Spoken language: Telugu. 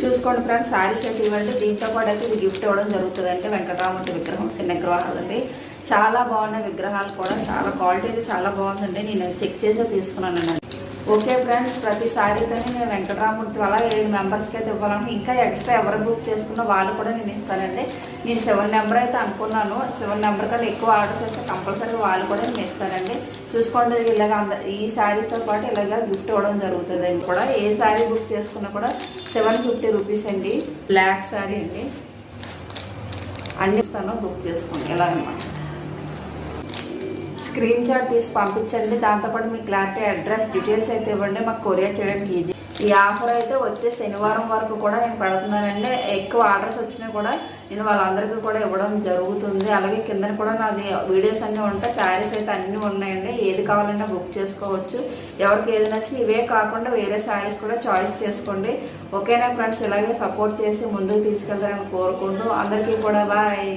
చూసుకోండి ఫ్రెండ్స్, శారీస్ అయితే ఇవ్వండి. దీంతో పాటు అయితే ఇది గిఫ్ట్ ఇవ్వడం జరుగుతుంది. అంటే వెంకటరామూర్తి విగ్రహం, చిన్న విగ్రహాలు అండి. చాలా బాగున్నాయి విగ్రహాలు కూడా, చాలా క్వాలిటీ అయితే చాలా బాగుందండి. నేను చెక్ చేసే తీసుకున్నాను. ఓకే ఫ్రెండ్స్, ప్రతి శారీతో నేను వెంకటరామూర్తి అలా 7 మెంబర్స్కి అయితే ఇవ్వాలని, ఇంకా ఎక్స్ట్రా ఎవరు బుక్ చేసుకున్నా వాళ్ళు కూడా నేను ఇస్తానండి. నేను 7 నెంబర్ అయితే అనుకున్నాను. 7 నెంబర్ కన్నా ఎక్కువ ఆర్డర్స్ వస్తే కంపల్సరీ వాళ్ళు కూడా నేను ఇస్తానండి. చూసుకోండి, ఇలాగ ఈ శారీస్తో పాటు ఇలాగ గిఫ్ట్ ఇవ్వడం జరుగుతుంది అండి. కూడా ఏ శారీ బుక్ చేసుకున్నా కూడా 750 రూపీస్ అండి. బ్లాక్ శారీ అండి, అన్ని ఇస్తాను, బుక్ చేసుకోండి. ఇలా అనమాట. స్క్రీన్ షాట్ తీసి పంపించండి. దాంతోపాటు మీ క్లారిటీ, అడ్రస్, డీటెయిల్స్ అయితే ఇవ్వండి. మాకు కొరియర్ చేయడానికి ఈజీ. ఈ ఆఫర్ అయితే వచ్చే శనివారం వరకు కూడా నేను పెడుతున్నానండి. ఎక్కువ ఆర్డర్స్ వచ్చినా కూడా నేను వాళ్ళందరికీ కూడా ఇవ్వడం జరుగుతుంది. అలాగే కింద కూడా నాది వీడియోస్ అన్నీ ఉంటాయి. శారీస్ అయితే అన్నీ ఉన్నాయండి. ఏది కావాలన్నా బుక్ చేసుకోవచ్చు. ఎవరికి ఏది నచ్చి ఇవే కాకుండా వేరే శారీస్ కూడా చాయిస్ చేసుకోండి. ఓకేనా ఫ్రెండ్స్, ఇలాగే సపోర్ట్ చేసి ముందుకు తీసుకెళ్తారని కోరుకుంటూ అందరికీ కూడా బాయ్.